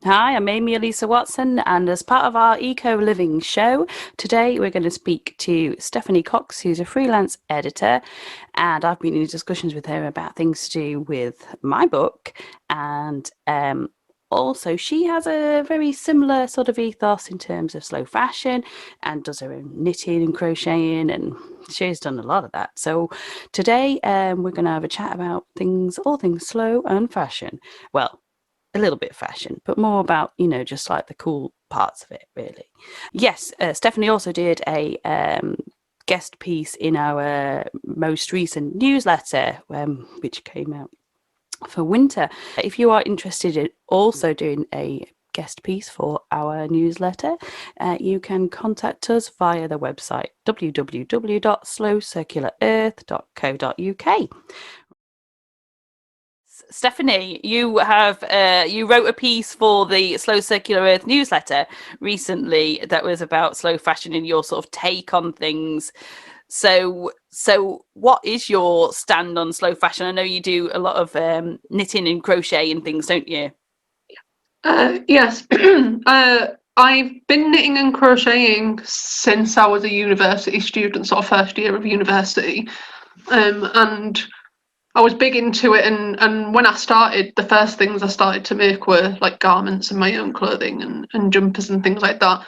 Hi, I'm Amy Alissa Watson, and as part of our Eco Living show, today we're going to speak to Stephanie Cox, who's a freelance editor, and I've been in discussions with her about things to do with my book, and also she has a very similar sort of ethos in terms of slow fashion and does her own knitting and crocheting, and she's done a lot of that. So today we're going to have a chat about all things slow and fashion. Well, a little bit fashion, but more about, just like the cool parts of it, really. Yes, Stephanie also did a guest piece in our most recent newsletter, which came out for winter. If you are interested in also doing a guest piece for our newsletter, you can contact us via the website www.slowcircularearth.co.uk. Stephanie, you wrote a piece for the Slow Circular Earth newsletter recently that was about slow fashion and your sort of take on things. So what is your stand on slow fashion? I know you do a lot of knitting and crochet and things, don't you? Yes, I've been knitting and crocheting since I was a university student, sort of first year of university, and I was big into it. And when I started, the first things I started to make were like garments and my own clothing and jumpers and things like that.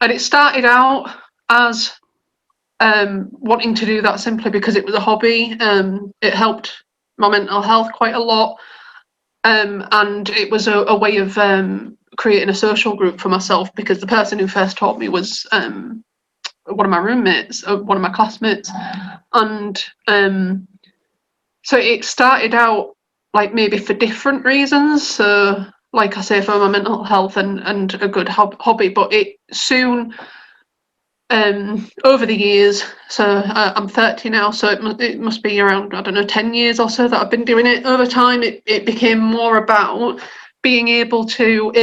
And it started out as wanting to do that simply because it was a hobby. It helped my mental health quite a lot. And it was a way of creating a social group for myself because the person who first taught me was one of my roommates, one of my classmates, and so it started out like maybe for different reasons. So, like I say, for my mental health and a good hobby, but it soon over the years, so I'm 30 now, so it must be around, I don't know, 10 years or so that I've been doing it. Over time, it became more about being able to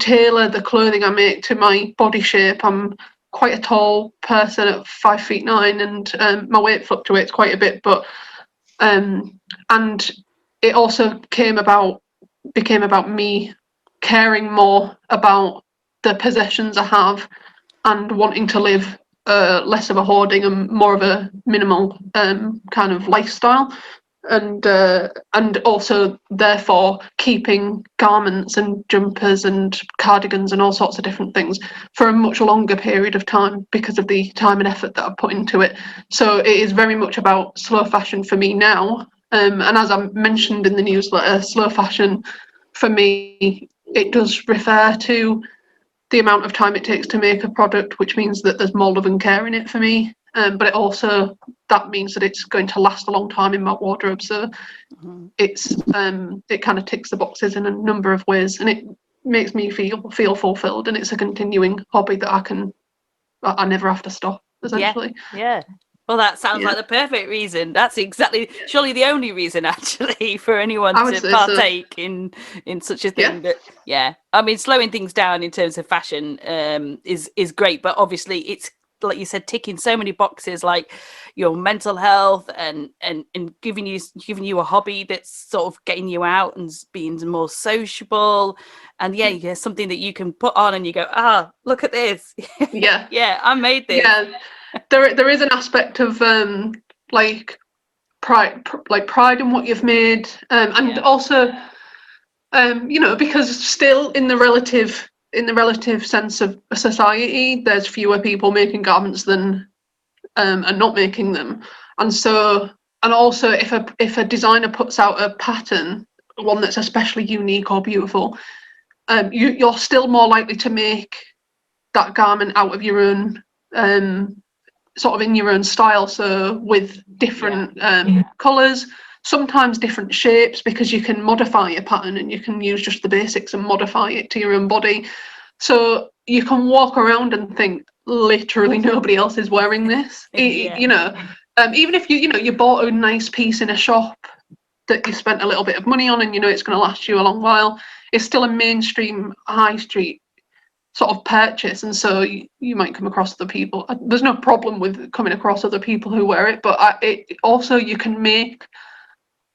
tailor the clothing I make to my body shape. I'm quite a tall person at 5'9", and my weight fluctuates quite a bit, but and it also became about me caring more about the possessions I have and wanting to live less of a hoarding and more of a minimal kind of lifestyle, and also therefore keeping garments and jumpers and cardigans and all sorts of different things for a much longer period of time because of the time and effort that I've put into it. So it is very much about slow fashion for me now. And as I mentioned in the newsletter, slow fashion for me, it does refer to the amount of time it takes to make a product, which means that there's more love and care in it for me. But it also that means that it's going to last a long time in my wardrobe. So Mhm. it kind of ticks the boxes in a number of ways, and it makes me feel fulfilled. And it's a continuing hobby that I never have to stop. Yeah, Essentially, yeah. Well, that sounds yeah, like the perfect reason. That's exactly, surely the only reason, actually, for anyone I would to say so. partake in such a Yeah, thing. But yeah, I mean, slowing things down in terms of fashion is great, but obviously, it's like you said, ticking so many boxes, like your mental health and giving you a hobby that's sort of getting you out and being more sociable, and yeah, something that you can put on and you go, look at this, yeah, yeah, I made this. yeah. There is an aspect of like pride in what you've made, and Yeah. also because still in the relative sense of a society, there's fewer people making garments than and not making them, and so and also if a designer puts out a pattern, one that's especially unique or beautiful, you're still more likely to make that garment out of your own sort of in your own style, so with Yeah. different colours, sometimes different shapes, because you can modify your pattern and you can use just the basics and modify it to your own body. So you can walk around and think literally nobody else is wearing this. Yeah. Even if you bought a nice piece in a shop that you spent a little bit of money on and you know it's going to last you a long while, it's still a mainstream high street sort of purchase, and so you might come across other people. There's no problem with coming across other people who wear it, but it also you can make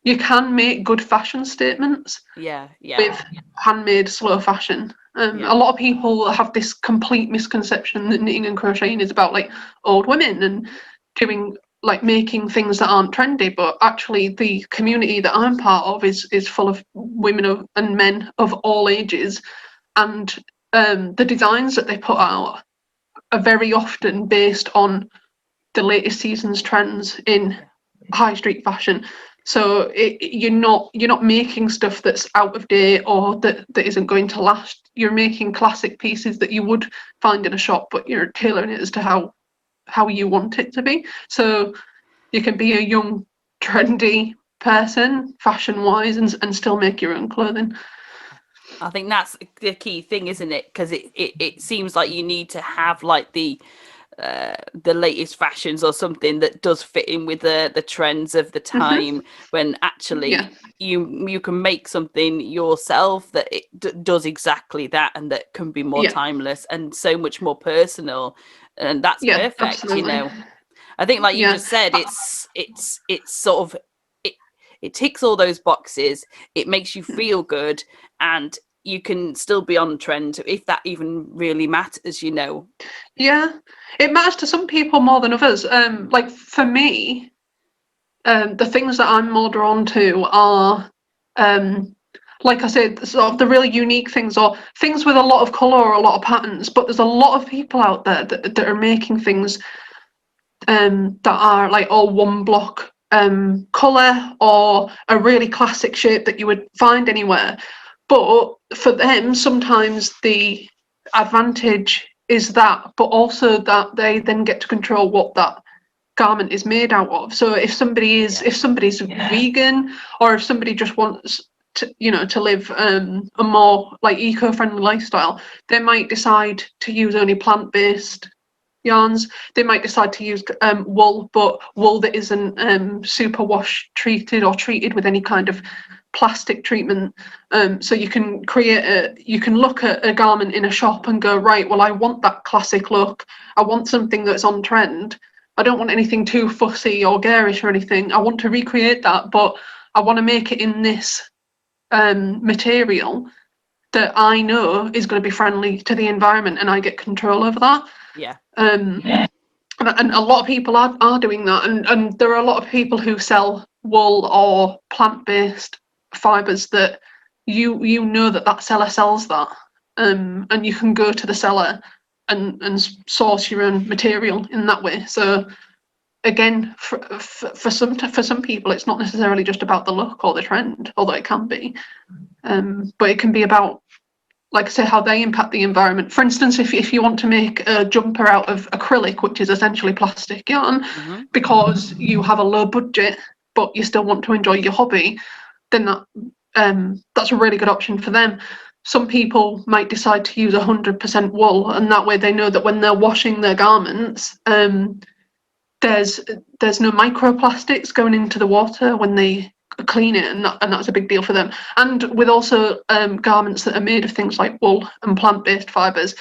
you can make good fashion statements Yeah, yeah, with handmade slow fashion. yeah. A lot of people have this complete misconception that knitting and crocheting is about like old women and doing like making things that aren't trendy, but actually the community that I'm part of is full of women and men of all ages, and the designs that they put out are very often based on the latest season's trends in Yeah. high street fashion. So you're not making stuff that's out of date or that isn't going to last. You're making classic pieces that you would find in a shop, but you're tailoring it as to how you want it to be. So you can be a young, trendy person, fashion wise, and still make your own clothing. I think that's the key thing, isn't it? Because it seems like you need to have like the latest fashions or something that does fit in with the trends of the Mm-hmm. time, when Yeah, actually you can make something yourself that it does exactly that, and that can be more yeah, timeless and so much more personal, and that's yeah, perfect, you absolutely. know. I think, like you Yeah, just said, it's sort of it it ticks all those boxes. It makes you feel good, and you can still be on trend if that even really matters, you know. yeah. It matters to some people more than others. Like for me, the things that I'm more drawn to are, um, like I said, sort of the really unique things or things with a lot of colour or a lot of patterns. But there's a lot of people out there that are making things that are like all one block colour or a really classic shape that you would find anywhere. But for them, sometimes the advantage is that, but also that they then get to control what that garment is made out of. So Yeah. if somebody's vegan, or if somebody just wants to, to live a more like eco-friendly lifestyle, they might decide to use only plant-based yarns. They might decide to use wool, but wool that isn't super wash treated or treated with any kind of plastic treatment. So you can look at a garment in a shop and go, right, well, I want that classic look. I want something that's on trend. I don't want anything too fussy or garish or anything. I want to recreate that, but I want to make it in this material that I know is going to be friendly to the environment, and I get control over that. Yeah. Um, and a lot of people are doing that, and there are a lot of people who sell wool or plant-based fibres that you know that seller sells that, and you can go to the seller and source your own material in that way. So again, for some people, it's not necessarily just about the look or the trend, although it can be, but it can be about, like I say, how they impact the environment. For instance, if you want to make a jumper out of acrylic, which is essentially plastic yarn, Hmm. because you have a low budget but you still want to enjoy your hobby, then that's a really good option for them. Some people might decide to use 100% wool, and that way they know that when they're washing their garments, there's there's no microplastics going into the water when they clean it, and that's a big deal for them. And with also garments that are made of things like wool and plant-based fibres,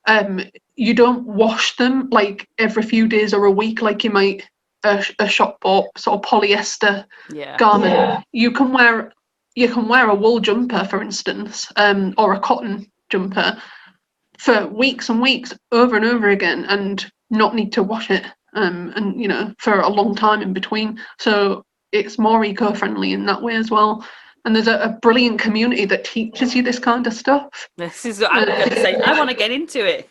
um, you don't wash them like every few days or a week like you might a shop bought sort of polyester Yeah. garment. You can wear a wool jumper, for instance, or a cotton jumper for weeks and weeks over and over again and not need to wash it, and for a long time in between. So it's more eco-friendly in that way as well, and there's a brilliant community that teaches you this kind of stuff. This is what I'm going to say. I want to get into it.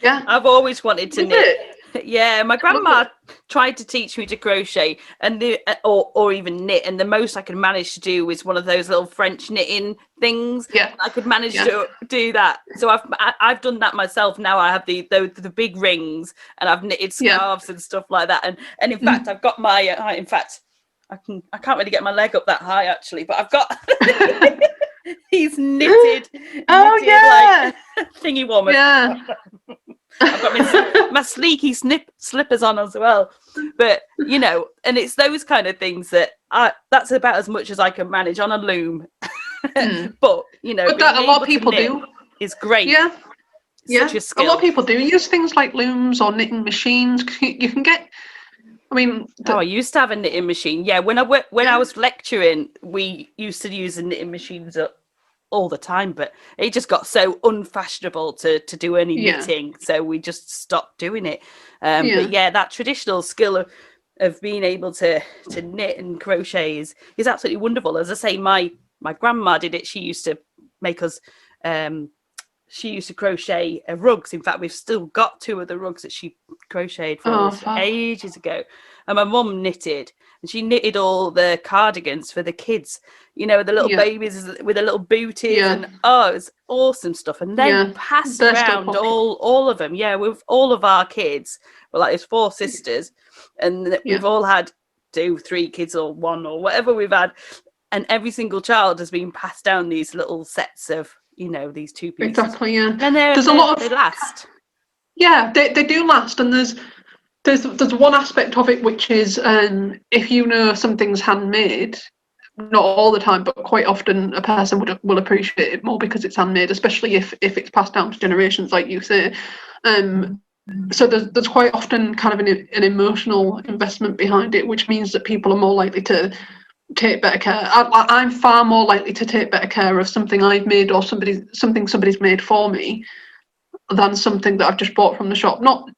Yeah, I've always wanted to is knit. it? Yeah, my I love grandma it. tried to teach me to crochet and or even knit, and the most I could manage to do was one of those little French knitting things. Yeah, I could manage yeah, to do that. So I've done that myself. Now I have the big rings, and I've knitted yeah. scarves and stuff like that. And in fact, Mm. I've got my in fact I can't really get my leg up that high actually, but I've got these Oh knitted like yeah, thingy warmers. yeah. I've got my sleeky slippers on as well. But and it's those kind of things that's about as much as I can manage on a loom. Mm. But But that being a lot of able to people knit do. is great. Yeah, Such yeah. a A lot of skill. people do use things like looms or knitting machines. You can get I mean, Oh, I used to have a knitting machine. Yeah, when I yeah, was lecturing, we used to use the knitting machines all the time, but it just got so unfashionable to do any yeah, knitting, so we just stopped doing it. But yeah. yeah, that traditional skill of being able to knit and crochet is absolutely wonderful. As I say, my grandma did it. Make us um she used to crochet rugs. In fact, we've still got two of the rugs that she crocheted for Oh, us fab. ages ago. And my mum knitted, and she knitted all the cardigans for the kids, the little Yeah, babies with the little booties, yeah, and oh, it was awesome stuff. And they yeah. passed They're still round popular. all of them. Yeah, with all of our kids. Well, like there's four sisters, and Yeah. we've all had two, three kids, or one, or whatever we've had, and every single child has been passed down these little sets of these two pieces, Exactly, yeah. and There's a lot they of last. yeah, they do last, and there's one aspect of it which is if you know something's handmade, not all the time, but quite often a person will appreciate it more because it's handmade, especially if it's passed down to generations, like you say. So there's quite often kind of an emotional investment behind it, which means that people are more likely to take better care. I'm far more likely to take better care of something I've made or something somebody's made for me than something that I've just bought from the shop. Not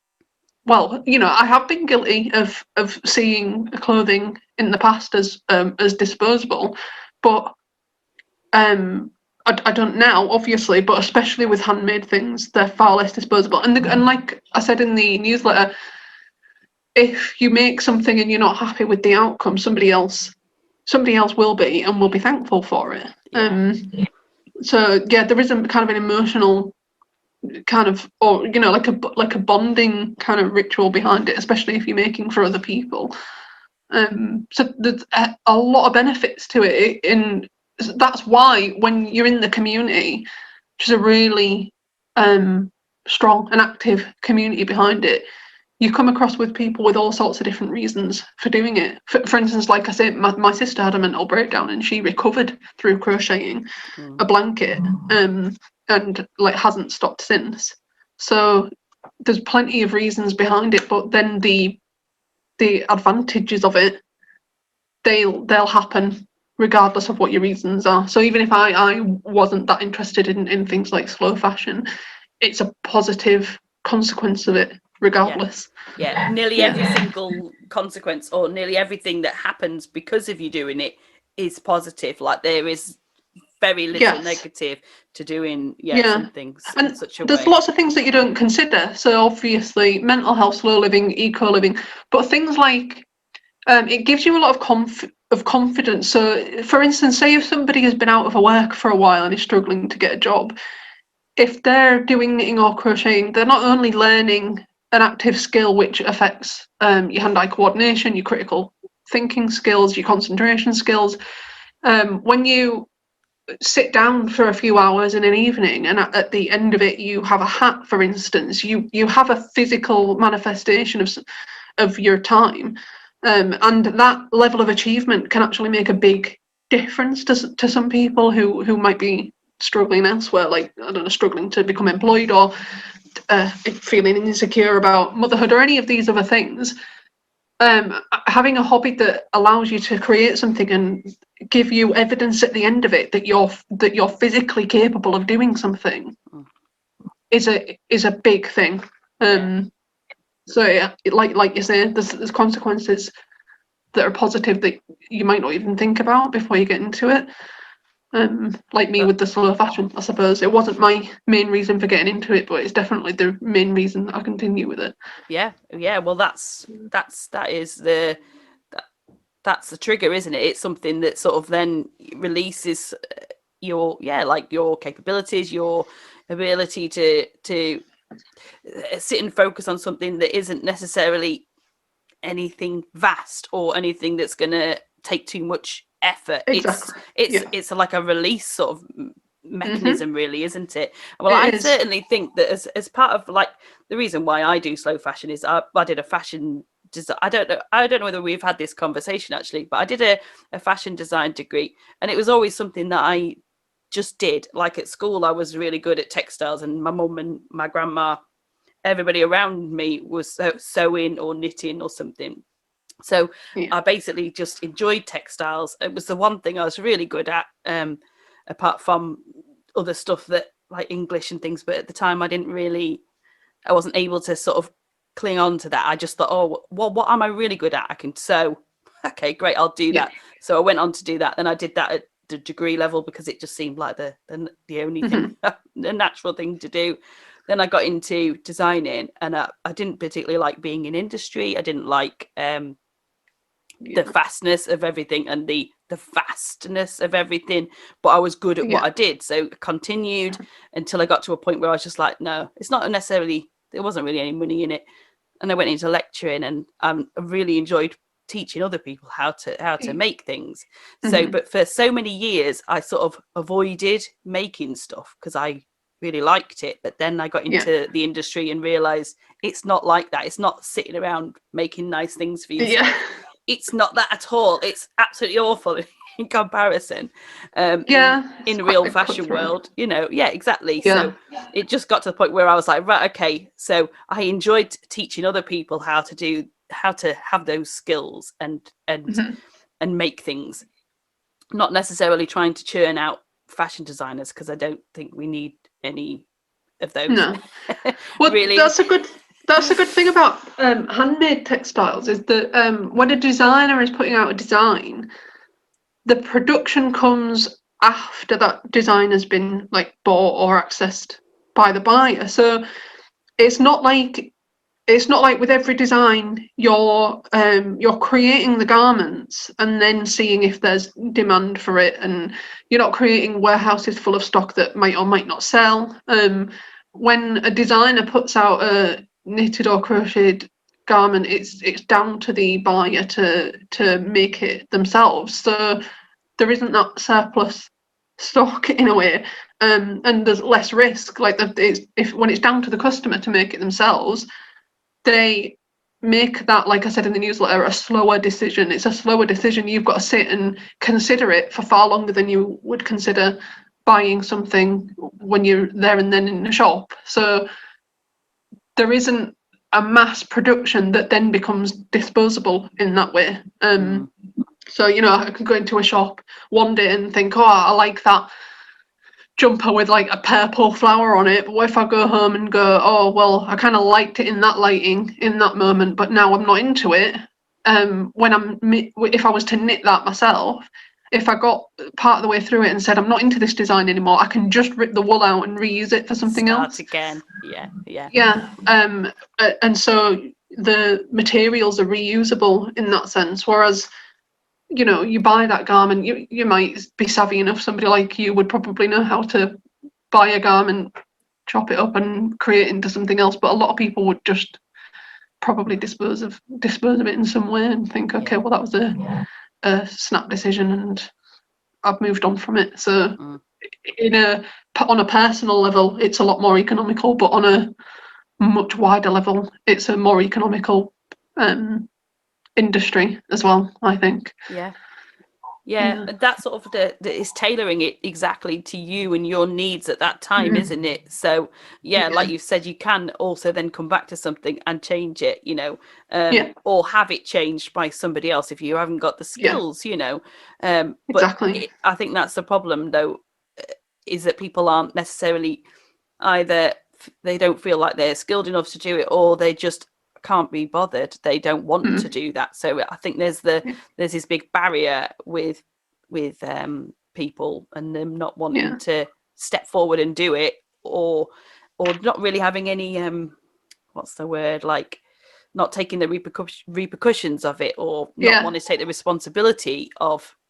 well, I have been guilty of seeing clothing in the past as disposable, but I don't now, obviously, but especially with handmade things, they're far less disposable. And like I said in the newsletter, if you make something and you're not happy with the outcome, somebody else will be and will be thankful for it. Yeah. So yeah, there is a kind of an emotional kind of, or like a bonding kind of ritual behind it, especially if you're making for other people. So there's a lot of benefits to it, and that's why when you're in the community, which is a really strong and active community behind it, you come across with people with all sorts of different reasons for doing it. For instance, like I said, my sister had a mental breakdown and she recovered through crocheting Mm. a blanket, and like hasn't stopped since. So there's plenty of reasons behind it, but then the advantages of it, they'll happen regardless of what your reasons are. So even if I wasn't that interested in things like slow fashion, it's a positive consequence of it Yeah. regardless. Yeah. Nearly every Yeah. single consequence or nearly everything that happens because of you doing it is positive. Like there is very little Yes. negative to doing Yeah. something in And such a there's way. lots of things that you don't consider. So obviously mental health, slow living, eco living, but things like it gives you a lot of confidence. So for instance, say if somebody has been out of work for a while and is struggling to get a job, if they're doing knitting or crocheting, they're not only learning an active skill which affects your hand-eye coordination, your critical thinking skills, your concentration skills. When you sit down for a few hours in an evening and at the end of it you have a hat, for instance, you have a physical manifestation of your time, and that level of achievement can actually make a big difference to some people who might be struggling elsewhere, like I don't know, struggling to become employed or feeling insecure about motherhood or any of these other things. Having a hobby that allows you to create something and give you evidence at the end of it that you're physically capable of doing something Mm. is a big thing. Yeah. So yeah, like you say, there's consequences that are positive that you might not even think about before you get into it. Like me But with the slow fashion, I suppose it wasn't my main reason for getting into it, but it's definitely the main reason that I continue with it. yeah. Well, that is that, that's the trigger, isn't it? It's something that sort of then releases your like your capabilities, your ability to sit and focus on something that isn't necessarily anything vast or anything that's going to take too much effort. Exactly. Yeah. It's like a release sort of Mhm. mechanism, really, isn't it? Well, I It is. certainly think that as part of like the reason why I do slow fashion is I did a fashion design. I don't know whether we've had this conversation actually, but I did a fashion design degree, and it was always something that I just did. Like at school, I was really good at textiles, and my mum and my grandma, everybody around me was sewing or knitting or something. So Yeah. I basically just enjoyed textiles. It was the one thing I was really good at, apart from other stuff that like English and things. But at the time, I wasn't able to sort of cling on to that. I just thought, oh, well, what am I really good at? I can sew. Okay, great, I'll do Yeah. that. So I went on to do that. Then I did that at the degree level because it just seemed like the only thing, Hmm. the natural thing to do. Then I got into designing, and I didn't particularly like being in industry. I didn't like the Yeah. fastness of everything and the vastness of everything, but I was good at what Yeah. I did, so I continued until I got to a point where I was just like, no, it's not necessarily, there wasn't really any money in it, and I went into lecturing, and I really enjoyed teaching other people how to make things. So Hmm. but for so many years I sort of avoided making stuff because I really liked it, but then I got Yeah. into the industry and realized it's not like that. It's not sitting around making nice things for Yeah. yourself. It's not that at all. It's absolutely awful in comparison. Yeah. It's In the quite real a fashion cutthroat. world, yeah, exactly. Yeah. So it just got to the point where I was like, right, okay. So I enjoyed teaching other people how to have those skills Hmm. and make things, not necessarily trying to churn out fashion designers because I don't think we need any of those. No. Well, Really. that's a good thing about handmade textiles is that when a designer is putting out a design, the production comes after that design has been like bought or accessed by the buyer. So it's not like it's not like with every design you're creating the garments and then seeing if there's demand for it, and you're not creating warehouses full of stock that might or might not sell. When a designer puts out a knitted or crocheted garment, it's down to the buyer to make it themselves. So there isn't that surplus stock in a way, and there's less risk. Like it's, if when it's down to the customer to make it themselves, they make that, like I said in the newsletter, a slower decision. It's a slower decision. You've got to sit and consider it for far longer than you would consider buying something when you're there and then in the shop. So there isn't a mass production that then becomes disposable in that way. Mm. So, I could go into a shop one day and think, oh, I like that jumper with like a purple flower on it. But what if I go home and go, oh, well, I kind of liked it in that lighting in that moment, but now I'm not into it. If I was to knit that myself, if I got part of the way through it and said, I'm not into this design anymore, I can just rip the wool out and reuse it for something Start else. again. Yeah, yeah. Yeah. And so the materials are reusable in that sense. Whereas, you buy that garment, you might be savvy enough. Somebody like you would probably know how to buy a garment, chop it up, and create it into something else. But a lot of people would just probably dispose of it in some way and think, okay, Yeah. well, that was a snap decision, and I've moved on from it. So, Mm. in a on a personal level, it's a lot more economical, but on a much wider level, it's a more economical industry as well, I think. Yeah. Yeah, Yeah. and that's sort of the is tailoring it exactly to you and your needs at that time, Mm. isn't it? So yeah, like Yeah. you said, you can also then come back to something and change it, Yeah. or have it changed by somebody else if you haven't got the Yeah. skills. But Exactly. I think that's the problem, though, is that people aren't necessarily either they don't feel like they're skilled enough to do it, or they just can't be bothered. They don't want to Mm. do that. So I think Yeah. there's this big barrier with people and them not wanting Yeah. to step forward and do it, or not really having any what's the word, like not taking the repercussions of it, or not Yeah. wanting to take the responsibility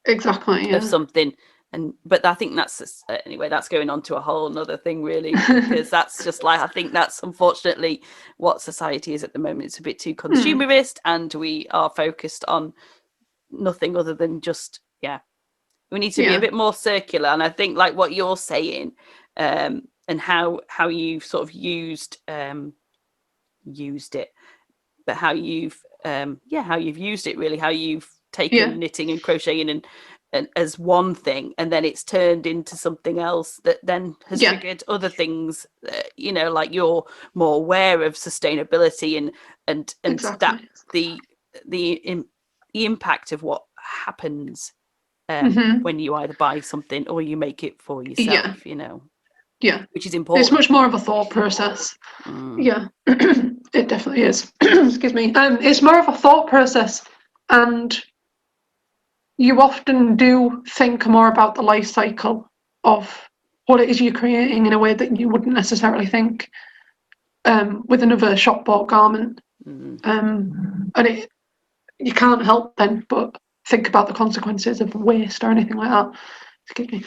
Exactly. of Yeah. something. And but I think that's anyway, that's going on to a whole another thing, really, because that's just like, I think that's unfortunately what society is at the moment. It's a bit too Mm. consumerist, and we are focused on nothing other than just, yeah, we need to be a Yeah. bit more circular. And I think like what you're saying, and how you've sort of used it, but how you've used it, really, how you've Yeah. taken knitting and crocheting and as one thing, and then it's turned into something else that then has Yeah. triggered other things, like you're more aware of sustainability, and that Exactly. the the impact of what happens when you either buy something or you make it for yourself, Yeah. which is It's important. much more of a thought process. Yeah, it definitely is. Excuse me. It's more of a thought process, and you often do think more about the life cycle of what it is you're creating in a way that you wouldn't necessarily think with another shop bought garment. And you can't help then but think about the consequences of waste or anything like that. Excuse me.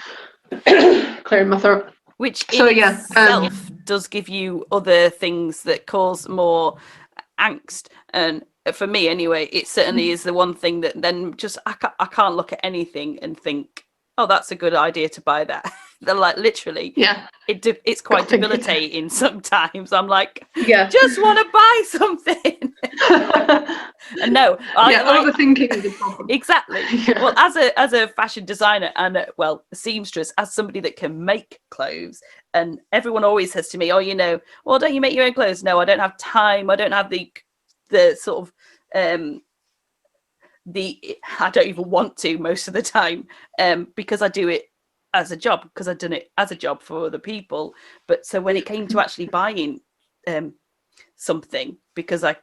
Clearing my throat. Which in So yeah, itself does give you other things that cause more angst. And for me anyway, it certainly is the one thing that then just I can't look at anything and think, oh, that's a good idea to buy that. They're like, literally, yeah, it's quite debilitating sometimes. I'm like, yeah. just want to buy something. And no, Overthinking is a problem. exactly. Yeah. Well, as a fashion designer and a seamstress, as somebody that can make clothes, and everyone always says to me, "Oh, well, don't you make your own clothes?" No, I don't have time. I don't have the sort of I don't even want to most of the time because I do it as a job, because I've done it as a job for other people. But so when it came to actually buying something, because I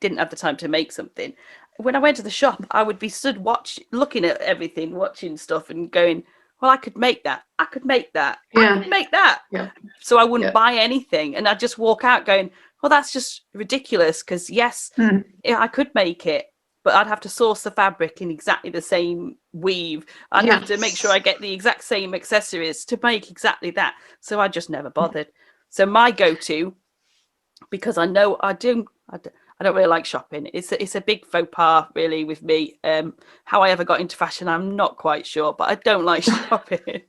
didn't have the time to make something, when I went to the shop, I would be stood looking at everything, watching stuff and going, well, I could make that. I could make that. Yeah. I could make that. Yeah. So I wouldn't buy anything. And I'd just walk out going, well, that's just ridiculous. Because yes, I could make it, but I'd have to source the fabric in exactly the same weave. I'd have to make sure I get the exact same accessories to make exactly that. So I just never bothered. So my go-to, because I know I don't really like shopping. It's a big faux pas, really, with me. How I ever got into fashion, I'm not quite sure, but I don't like shopping.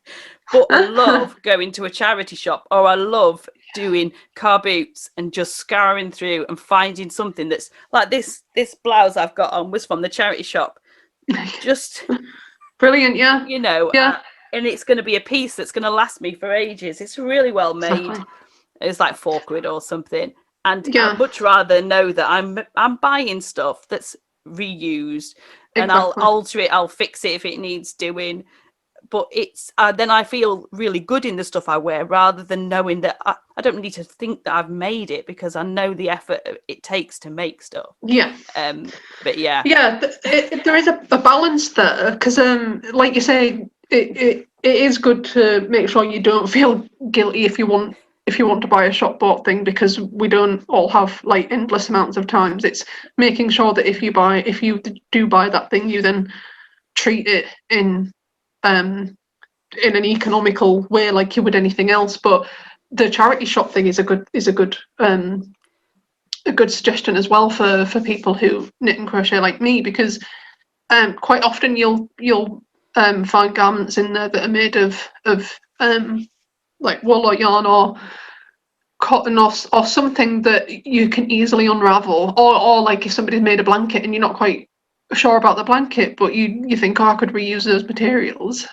But I love going to a charity shop, or I love doing car boots and just scouring through and finding something that's like this blouse I've got on was from the charity shop. Just brilliant, yeah. And it's going to be a piece that's going to last me for ages. It's really well made. Exactly. It's like £4 or something. And I'd much rather know that I'm buying stuff that's reused, and I'll alter it, I'll fix it if it needs doing. But it's then I feel really good in the stuff I wear, rather than knowing that I don't need to think that I've made it, because I know the effort it takes to make stuff. Yeah. But yeah. Yeah, there is a balance there, because like you say, it is good to make sure you don't feel guilty if you want to buy a shop bought thing, because we don't all have like endless amounts of times. It's making sure that if you do buy that thing, you then treat it in an economical way like you would anything else. But the charity shop thing is a good suggestion as well for people who knit and crochet like me, because quite often you'll find garments in there that are made of like wool or yarn or cotton or something that you can easily unravel, or like if somebody's made a blanket and you're not quite sure about the blanket, but you think, oh, I could reuse those materials.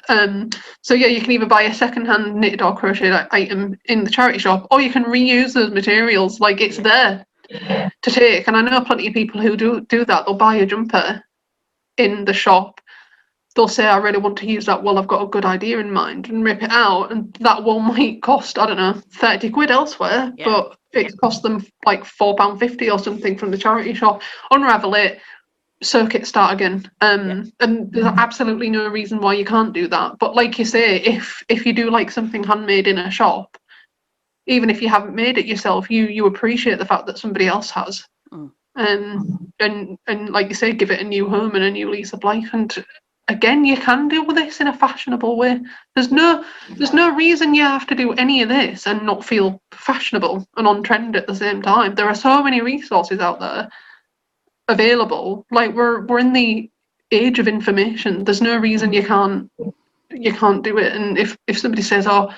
So yeah, you can either buy a second-hand knitted or crocheted item in the charity shop, or you can reuse those materials. Like, it's there to take. And I know plenty of people who do that. They'll buy a jumper in the shop, they'll say, I really want to use that wool, I've got a good idea in mind, and rip it out, and that wool might cost, I don't know, 30 quid elsewhere, but it cost them like £4.50 or something from the charity shop. Unravel it, soak it, start again. And there's absolutely no reason why you can't do that. But like you say, if you do like something handmade in a shop, even if you haven't made it yourself, you appreciate the fact that somebody else has. And like you say, give it a new home and a new lease of life. And again, you can do this in a fashionable way. There's no reason you have to do any of this and not feel fashionable and on trend at the same time. There are so many resources out there available. Like, we're in the age of information. There's no reason you can't do it. And if somebody says, oh,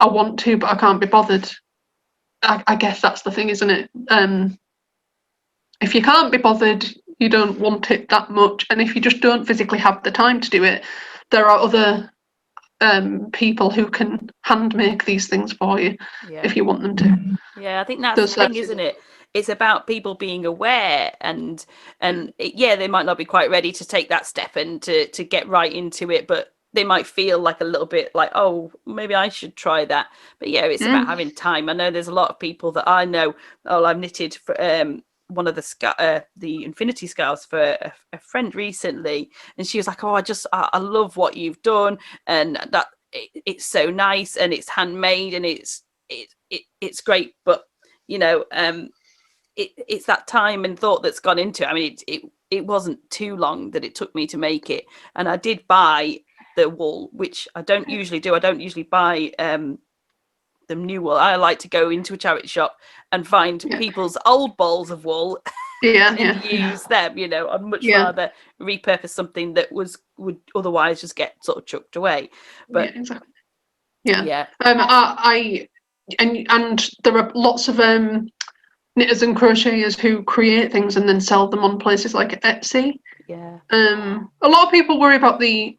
I want to but I can't be bothered, I guess that's the thing, isn't it? If you can't be bothered, you don't want it that much, and if you just don't physically have the time to do it, there are other people who can hand make these things for you if you want them to. Yeah, I think that's the thing, isn't it? it's about people being aware, and yeah, they might not be quite ready to take that step and to get right into it, but they might feel like a little bit like, oh, maybe I should try that. But yeah, it's about Mm. having time. I know there's a lot of people that I know. Oh, I've knitted for one of the infinity scarves for a friend recently, and she was like, oh, I love what you've done, and that it's so nice, and it's handmade, and it's great. But you know, it's that time and thought that's gone into it. I mean, it wasn't too long that it took me to make it, and I did buy the wool, which I don't usually do. I don't usually buy the new wool. I like to go into a charity shop and find Yeah. people's old balls of wool Yeah. and Yeah. use them. You know, I'd much Yeah. rather repurpose something that would otherwise just get sort of chucked away. Yeah. But Exactly. Yeah. yeah, I and there are lots of knitters and crocheters who create things and then sell them on places like Etsy. yeah, A lot of people worry about the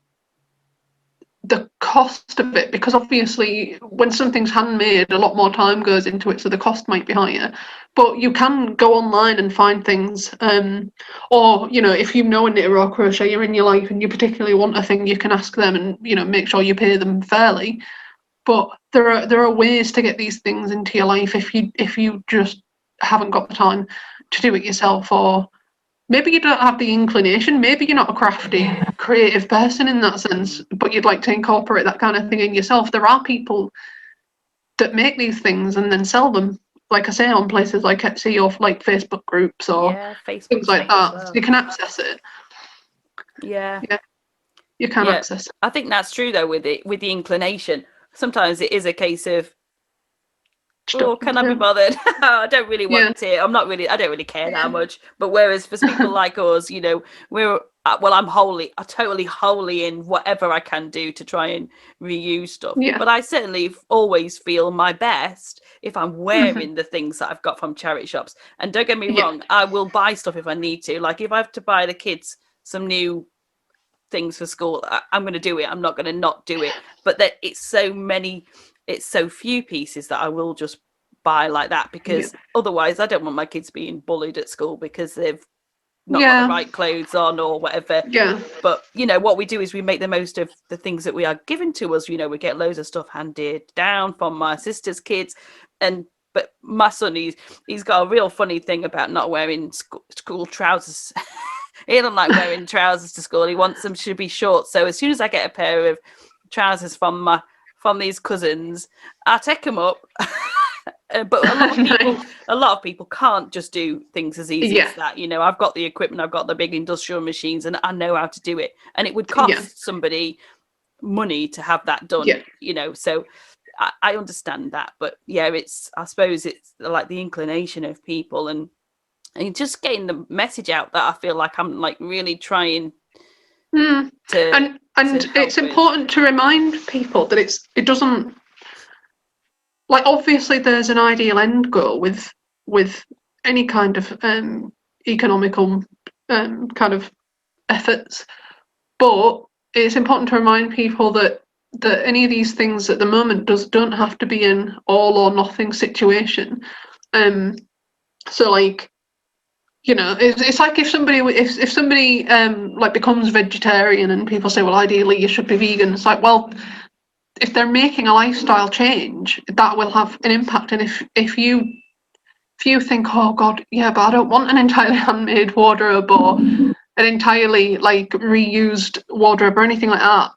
cost of it, because obviously when something's handmade, a lot more time goes into it, so the cost might be higher. But you can go online and find things, or if you know a knitter or crocheter in your life and you particularly want a thing, you can ask them and make sure you pay them fairly. But there are ways to get these things into your life if you just haven't got the time to do it yourself, or maybe you don't have the inclination, maybe you're not a crafty, creative person in that sense, but you'd like to incorporate that kind of thing in yourself. There are people that make these things and then sell them, like I say, on places like Etsy or like Facebook groups or yeah. things Facebook's like great as that. So well. you can access it. Yeah. Yeah, you can Yeah, access it. I think that's true though with the inclination. Sometimes it is a case of, Just oh, don't can want I be to. bothered? I don't really Yeah, want it. I don't really care that yeah, much. But whereas for people like us, we're well, I'm totally wholly in whatever I can do to try and reuse stuff. yeah. But I certainly always feel my best if I'm Hmm. wearing the things that I've got from charity shops. And don't get me Yeah, wrong, I will buy stuff if I need to. Like if I have to buy the kids some new things for school, I'm going to do it. I'm not going to not do it. But that it's so few pieces that I will just buy like that, yeah, because otherwise I don't want my kids being bullied at school because they've not got the yeah, right clothes on or whatever. yeah, But what we do is we make the most of the things that we are given to us. We get loads of stuff handed down from my sister's kids, and but my son, he's got a real funny thing about not wearing school trousers. He doesn't like wearing trousers to school. He wants them to be short. So as soon as I get a pair of trousers from these cousins, I take them up. But nice. a lot of people can't just do things as easy Yeah, as that. I've got the equipment, I've got the big industrial machines, and I know how to do it. And it would yeah, cost somebody money to have that done. yeah, So I understand that. But yeah, I suppose it's like the inclination of people, and just getting the message out that I feel like I'm like really trying mm. to And help it's with. important to remind people that it doesn't, like, obviously there's an ideal end goal with any kind of economical kind of efforts, but it's important to remind people that any of these things at the moment don't have to be an all or nothing situation. Um, so like, it's like if somebody like becomes vegetarian and people say, well, ideally you should be vegan. It's like, well, if they're making a lifestyle change, that will have an impact. And if you think, oh God, yeah, but I don't want an entirely handmade wardrobe or an entirely like reused wardrobe or anything like that,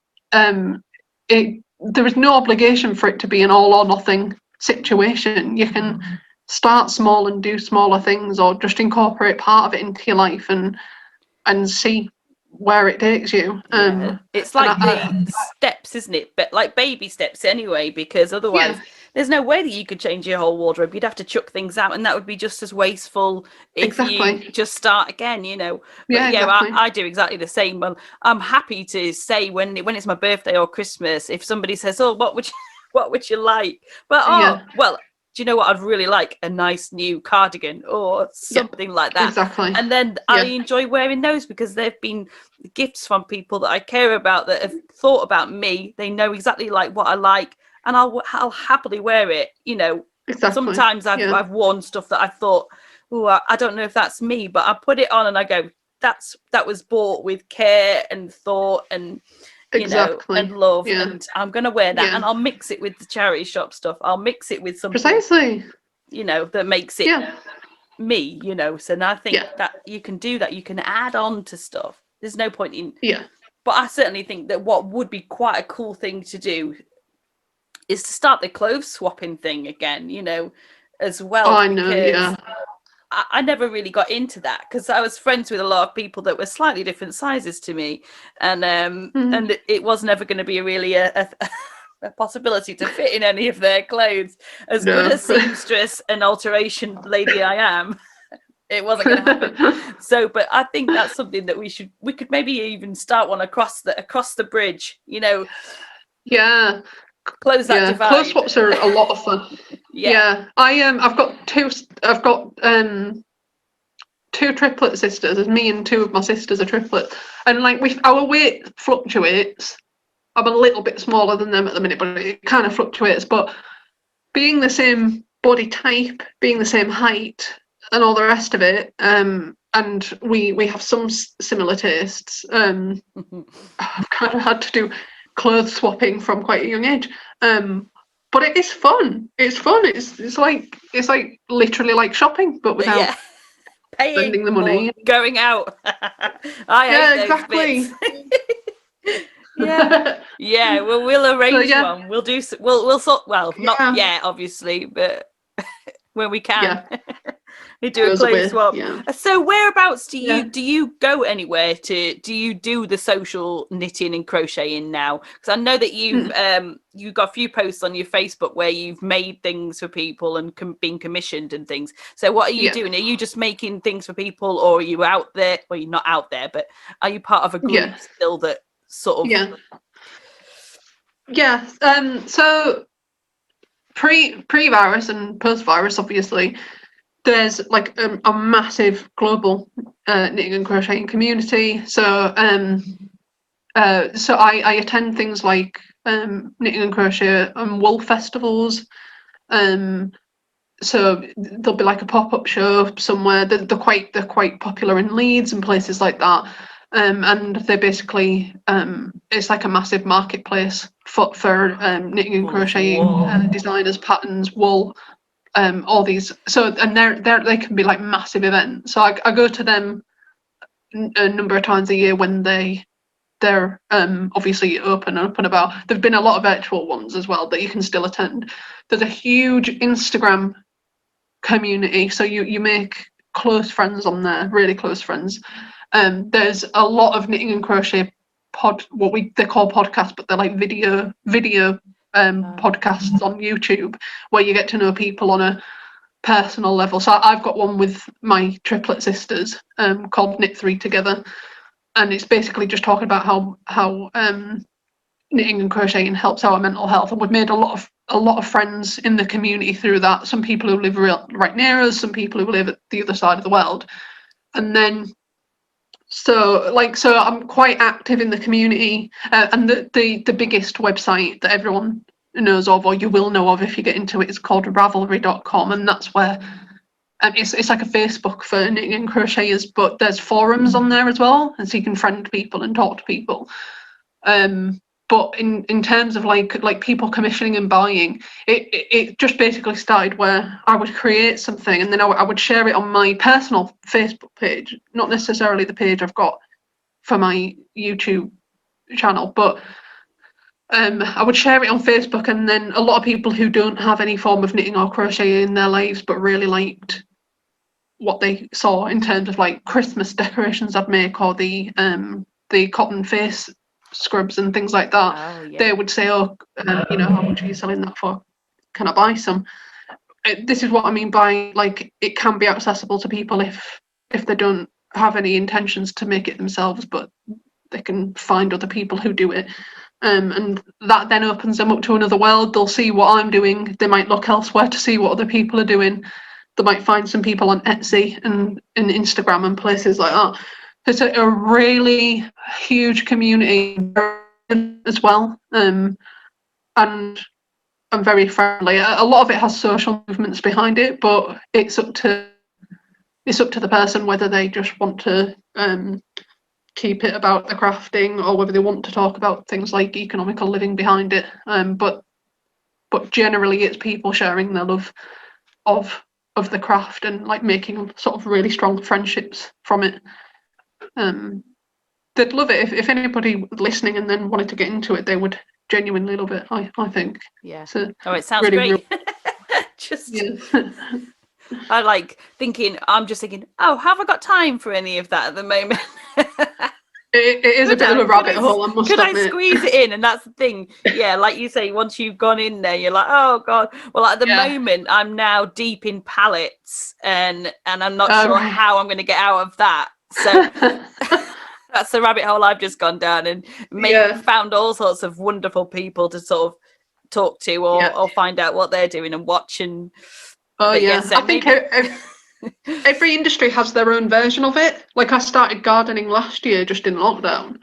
there is no obligation for it to be an all or nothing situation. You can start small and do smaller things, or just incorporate part of it into your life and see where it takes you. Yeah, it's And like the steps, isn't it? But like baby steps anyway, because yeah, otherwise there's no way that you could change your whole wardrobe. You'd have to chuck things out, and that would be just as wasteful if you exactly. just start again. But Yeah, yeah, exactly. I do exactly the same. Well, I'm happy to say when it's my birthday or Christmas, if somebody says, "Oh, what would you, what would you like?" But oh, Yeah, well, do you know what I'd really like? A nice new cardigan or yeah, something like that. exactly. And then I Yeah, enjoy wearing those because they've been gifts from people that I care about, that have thought about me. They know exactly like what I like, and I'll happily wear it. exactly. Sometimes Yeah, I've worn stuff that I thought, oh, I don't know if that's me, but I put it on and I go, that was bought with care and thought and, you know, Exactly. and love, Yeah. and I'm going to wear that, Yeah. and I'll mix it with the charity shop stuff. I'll mix it with something, Precisely. you know, that makes it Yeah. me, you know. So I think Yeah. that you can do that. You can add on to stuff. There's no point in, Yeah. but I certainly think that what would be quite a cool thing to do is to start the clothes swapping thing again, you know, as Oh, well, I know. because Yeah. I never really got into that because I was friends with a lot of people that were slightly different sizes to me, Mm. and it was never going to be really a possibility to fit in any of their clothes. As good No. as seamstress and alteration lady I am, it wasn't going to happen. So, but I think that's something that we could maybe even start one across the bridge, you know, Yeah. close that Yeah. Clothes divide. swaps are a lot of fun. Yeah. Yeah. I've got two triplet sisters. As me and two of my sisters are triplets, and like our weight fluctuates. I'm a little bit smaller than them at the minute, but it kind of fluctuates. But being the same body type, being the same height, and all the rest of it, and we have some similar tastes. I've kind of had to do clothes swapping from quite a young age. But it is fun. It's fun. It's like literally like shopping, but without Yeah. Paying spending the or money. going out. I hate Yeah, those bits. exactly. Yeah. Yeah, well, we'll So arrange yeah, one. We'll do. We'll sort. Well, not yeah, yet, obviously, but when we can, yeah. we do a Goes clothes away. swap. Yeah, So, whereabouts yeah. do you go anywhere to? Do you do the social knitting and crocheting now? Because I know that Mm. you've got a few posts on your Facebook where you've made things for people and been commissioned and things. So, what are you Yeah, doing? Are you just making things for people, or are you out there? Well, you're not out there, but are you part of a group yeah, still that sort of? yeah, yeah. So pre-virus and post-virus, obviously, there's like a massive global knitting and crocheting community. So I attend things like knitting and crochet and wool festivals. Um, so there'll be like a pop-up show somewhere. They're quite popular in Leeds and places like that. And they basically it's like a massive marketplace for knitting and Full of crocheting wool. designers, patterns, wool, all these. So and they can be like massive events. So I go to them a number of times a year when they're obviously open and up and about. There've been a lot of virtual ones as well that you can still attend. There's a huge Instagram community, so you make close friends on there, really close friends. There's a lot of knitting and crochet they call podcasts, but they're like video podcasts on YouTube where you get to know people on a personal level. So I've got one with my triplet sisters called Knit Three Together, and it's basically just talking about how knitting and crocheting helps our mental health, and we've made a lot of friends in the community through that. Some people who live right near us, some people who live at the other side of the world, and then so I'm quite active in the community, and the biggest website that everyone knows of, or you will know of if you get into it, is called Ravelry.com, and that's where it's like a Facebook for knitting and crocheters, but there's forums on there as well, and so you can friend people and talk to people. But in terms of like people commissioning and buying, it just basically started where I would create something and then I would share it on my personal Facebook page, not necessarily the page I've got for my YouTube channel, but I would share it on Facebook, and then a lot of people who don't have any form of knitting or crochet in their lives but really liked what they saw in terms of like Christmas decorations I'd make, or the cotton face scrubs and things like that. Oh yeah. They would say, "Oh, how much are you selling that for? Can I buy some?" This is what I mean by like it can be accessible to people if they don't have any intentions to make it themselves, but they can find other people who do it. And that then opens them up to another world. They'll see what I'm doing. They might look elsewhere to see what other people are doing. They might find some people on Etsy and Instagram and places like that. It's a really huge community as well, and I'm very friendly. A lot of it has social movements behind it, but it's up to it's up to the person whether they just want to keep it about the crafting or whether they want to talk about things like economical living behind it. But generally, it's people sharing their love of the craft and like making sort of really strong friendships from it. They'd love it if anybody listening and then wanted to get into it, they would genuinely love it. I think. Yeah. So Oh, it sounds really, great. really, Just yeah. I like thinking. I'm just thinking. Oh, have I got time for any of that at the moment? It is a bit of a rabbit hole, I must Could I admit. squeeze it in? And that's the thing. Yeah, like you say, once you've gone in there, you're like, oh god. Well, at the Yeah. moment, I'm now deep in palettes, and I'm not sure Right. how I'm going to get out of that. So that's the rabbit hole I've just gone down, and Yeah. found all sorts of wonderful people to sort of talk to Yeah. or find out what they're doing and watch. And Oh but yeah, yeah. so I think maybe every industry has their own version of it. Like I started gardening last year just in lockdown,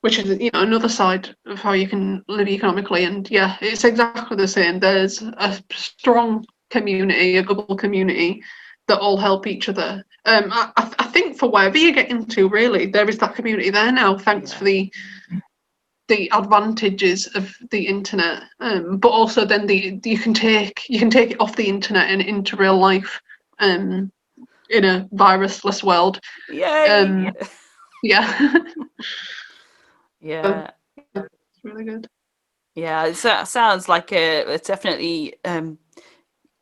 which is another side of how you can live economically. And yeah, it's exactly the same. There's a strong community, a global community that all help each other. I think for wherever you get into, really, there is that community there now. Thanks for the advantages of the internet, but also then you can take it off the internet and into real life, in a virusless world. yay. Yeah. Yeah. It's really good. Yeah, it sounds like a definitely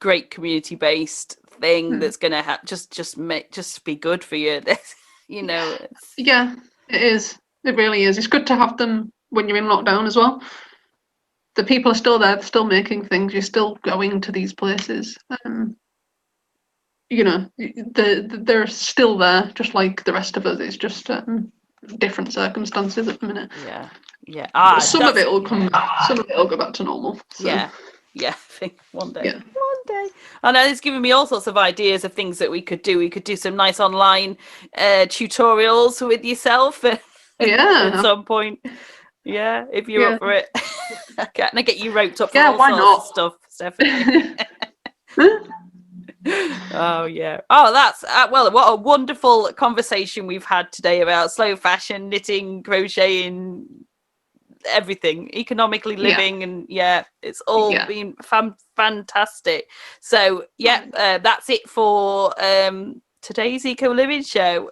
great community based thing that's gonna just be good for you. It's Yeah, it is. It really is. It's good to have them when you're in lockdown as well. The people are still there, they're still making things. You're still going to these places. They're still there, just like the rest of us. It's just different circumstances at the minute. yeah. But some of That's it will come. Some of it will go back to normal. So yeah. I think one day. yeah, One day. I know it's given me all sorts of ideas of things that we could do. We could do some nice online tutorials with yourself at yeah, some point. Yeah, if you're yeah, up for it. Can I get you roped up for yeah. all Why sorts of not? stuff, Stephanie? Oh yeah. Oh, that's well. What a wonderful conversation we've had today about slow fashion, knitting, crocheting, everything, economically Yeah, living, and yeah, it's all yeah. been fantastic. So yeah, that's it for today's Eco Living Show.